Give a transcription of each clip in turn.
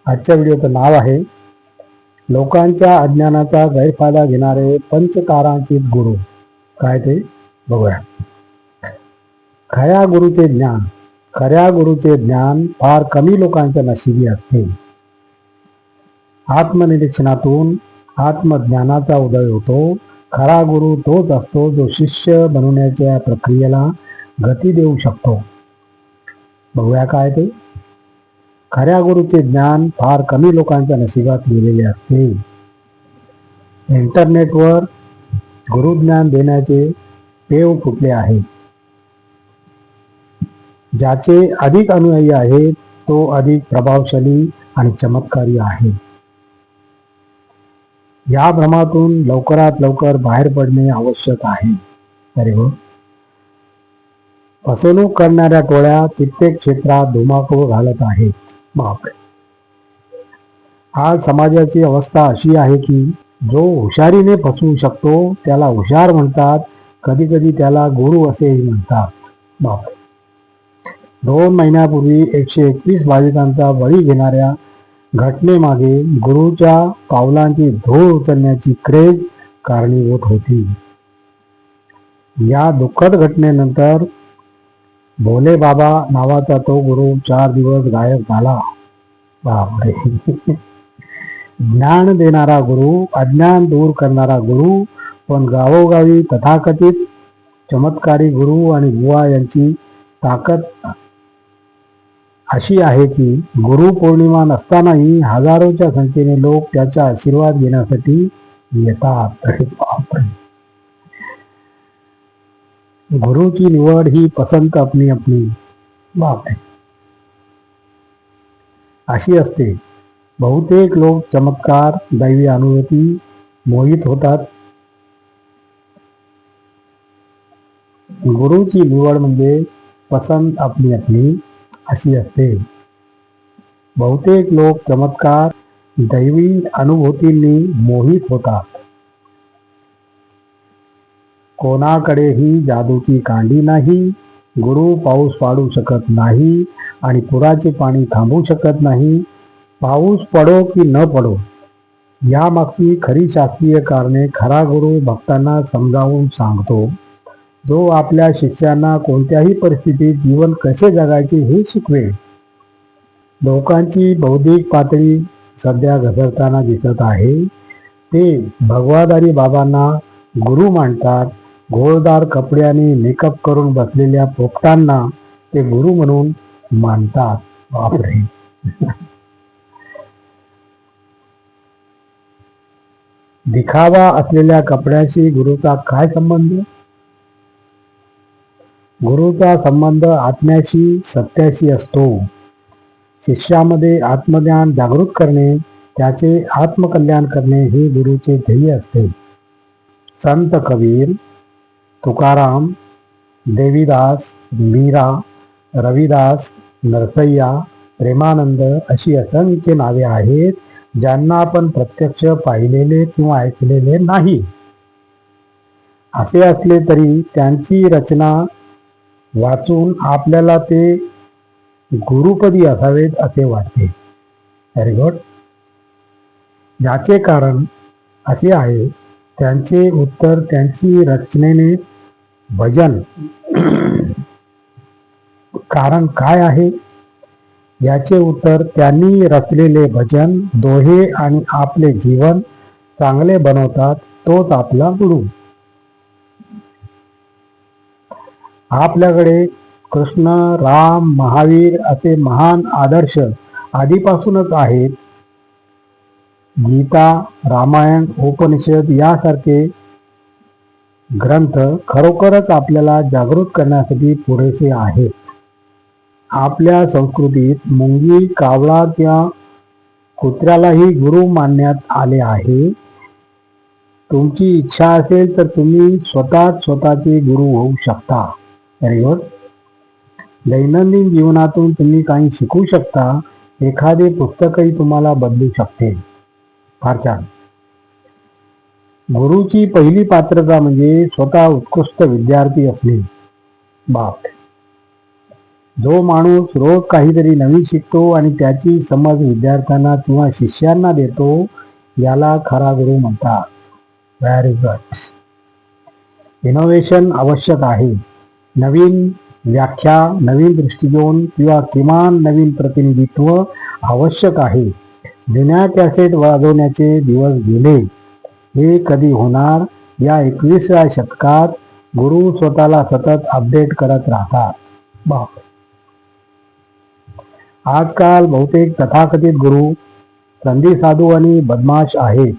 आजच्या व्हिडिओचं नाव आहे लोकांच्या अज्ञानाचा गैरफायदा घेणारे पंचतारांकित गुरु. काय ते बघूया. खऱ्या गुरुचे ज्ञान फार कमी लोकांच्या नशिबी असते. आत्मनिरीक्षणातून आत्मज्ञानाचा उदय होतो. खरा गुरु तोच असतो जो शिष्य बनवण्याच्या प्रक्रियेला गती देऊ शकतो. बघूया काय ते. खऱ्या गुरुचे ज्ञान फार कमी लोकांच्या नशिबात लिहिलेले असते. इंटरनेटवर गुरुज्ञान देण्याचे पेव फुटले आहे. ज्याचे अधिक अनुयायी आहेत तो अधिक प्रभावशाली आणि चमत्कारी आहे. या भ्रमातून लवकरात लवकर बाहेर पडणे आवश्यक आहे. अरे हो. फसवणूक करणाऱ्या टोळ्या कित्येक क्षेत्रात धुमाकूळ घालत आहेत. बापरे. आज समाजाची अवस्था अशी आहे की जो हुशारीने फसवू शकतो त्याला हुशार म्हणतात. कधी कधी त्याला गुरु असेही म्हणतात. बापरे. 2 महिन्यापूर्वी 121 भाविकांचा बळी घेणाऱ्या घटनेमागे गुरुच्या पावलांची धूळ उचलण्याची क्रेज कारणीभूत होती. या दुःखद घटनेनंतर भोले बाबा नावाचा तो गुरु 4 दिवस गायब झाला. बापरे. ज्ञान देणारा गुरु, अज्ञान दूर करणारा गुरु, पण गावोगावी तथाकथित चमत्कारी गुरु आणि बुवा यांची ताकद अशी आहे की गुरु पौर्णिमा नसतानाही हजारोच्या संख्येने लोक त्याचा आशीर्वाद घेण्यासाठी येतात. गुरुची निवड ही पसंत अपनी अपनी बाप अशी असते. बहुतेक लोक चमत्कार, दैवी अनुभूती मोहित होतात. गुरुची निवड म्हणजे पसंत अपनी अपनी अशी असते. बहुतेक लोक चमत्कार, दैवी अनुभूतींनी मोहित होतात. कोणाकडेही जादूची कांडी नाही. गुरु पाऊस पाडू शकत नाही आणि पुराचे पाणी थांबवू शकत नाही. पाऊस पडो की न पडो यामागची खरी शास्त्रीय कारणे खरा गुरु भक्तांना समजावून सांगतो. जो आपल्या शिष्यांना कोणत्याही परिस्थितीत जीवन कसे जगायचे हे शिकवेल. लोकांची बौद्धिक पातळी सध्या घसरताना दिसत आहे. ते भगवादारी बाबांना गुरु मानतात. घोळदार कपड्याने मेकअप करून बसलेल्या पोपटांना ते गुरु म्हणून मानतात. बापरे. दिखावा असलेल्या कपड्याशी गुरुचा काय संबंध? गुरुचा संबंध आत्म्याशी, सत्याशी असतो. शिष्यामध्ये आत्मज्ञान जागृत करणे, त्याचे आत्मकल्याण करणे हे गुरुचे ध्येय असते. संत कबीर, तुकाराम, देवीदास, मीरा, रविदास, नरसय्या, प्रेमानंद अशी असंख्य नावे आहेत ज्यांना आपण प्रत्यक्ष पाहिलेले किंवा ऐकलेले नाही. असे असले तरी त्यांची रचना वाचून आपल्याला ते गुरुपदी असावेत असे वाटते. Very good. याचे कारण असे आहे त्यांचे उत्तर त्यांची रचनेने भजन. कारण काय आहे? याचे उत्तर त्यांनी रचलेले भजन, दोहे आणि आपले जीवन चांगले बनवतात. तोच आपला गुरु. आपल्याकडे कृष्ण, राम, महावीर असे महान आदर्श आधीपासूनच आहेत. गीता, रामायण, उपनिषद यासारखे ग्रंथ खरोखरच आपल्याला जागृत करण्यासाठी पुरेसे आहेत. आपल्या संस्कृतीत मुंगी, कावळा किंवा कुत्र्यालाही गुरु मानण्यात आले आहे. तुमची इच्छा असेल तर तुम्ही स्वतःचे गुरु होऊ शकता. Very good. दैनंदिन जीवनातून तुम्ही काही शिकू शकता. एखादे पुस्तकही तुम्हाला बदलू शकते. फार छान. गुरुची पहिली पात्रता म्हणजे स्वतः उत्कृष्ट विद्यार्थी असणे. बाप. जो माणूस रोज काहीतरी नवीन शिकतो आणि त्याची समज विद्यार्थ्यांना किंवा शिष्यांना देतो याला खरा गुरु म्हणतात. Very good. इनोव्हेशन आवश्यक आहे. नवीन व्याख्या, नवीन दृष्टिकोन किंवा किमान नवीन प्रतिनिधित्व आवश्यक आहे. जुन्या कॅसेट वाजवण्याचे दिवस गेले. हे कधी होणार? या 21व्या शतकात गुरु स्वतःला सतत अपडेट करत राहतात. बाप. आजकाल बहुतेक तथाकथित गुरु संधी साधू आणि बदमाश आहेत.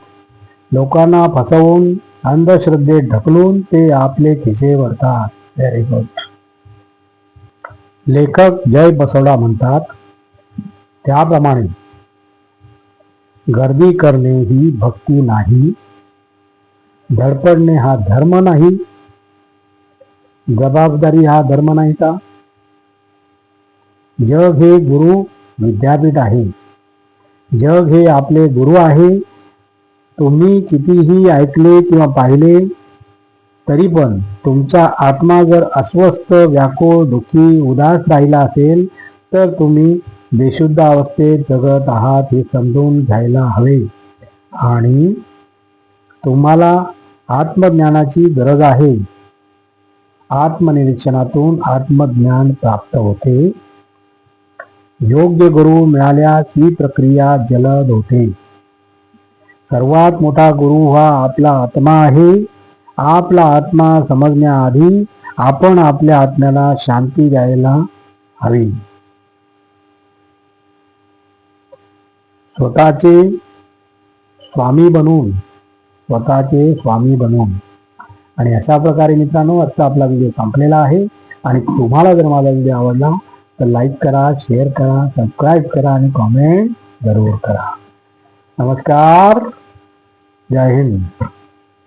लोकांना फसवून अंधश्रद्धेत ढकलून ते आपले खिसे भरतात. Very good. लेखक जय बसवडा म्हणतात त्याप्रमाणे गर्दी करणे ही भक्ती नाही, धडपडणे हा धर्म नाही, जबाबदारी हा धर्म नाही का? जग हे गुरु विद्यापीठ आहे. जग हे आपले गुरु आहे. तुम्ही कितीही ऐकले किंवा पाहिले तरी पण तुमचा आत्मा जर अस्वस्थ, व्याकुळ, दुःखी, उदास राहिला असेल तर तुम्ही बेशुद्ध अवस्थेत जगत आहात हे समजून घ्यायला हवे. आणि तुम्हाला आत्मज्ञानाची गरज आहे. आत्मनिरीक्षणातून आत्मज्ञान प्राप्त होते. योग्य गुरु मिळाल्यास ही प्रक्रिया जलद होते. सर्वात मोठा गुरु हा आपला आत्मा आहे. आपला आत्मा समजण्याआधी आपण आपल्या आत्म्याला शांती द्यायला हवी. स्वतःचे स्वामी बनून आणि अशा प्रकारे मित्रांनो आजचा आपला व्हिडिओ संपलेला आहे. आणि तुम्हाला जर माझा व्हिडिओ आवडला तर लाईक करा, शेअर करा, सबस्क्राईब करा आणि कॉमेंट जरूर करा. नमस्कार. जय हिंद.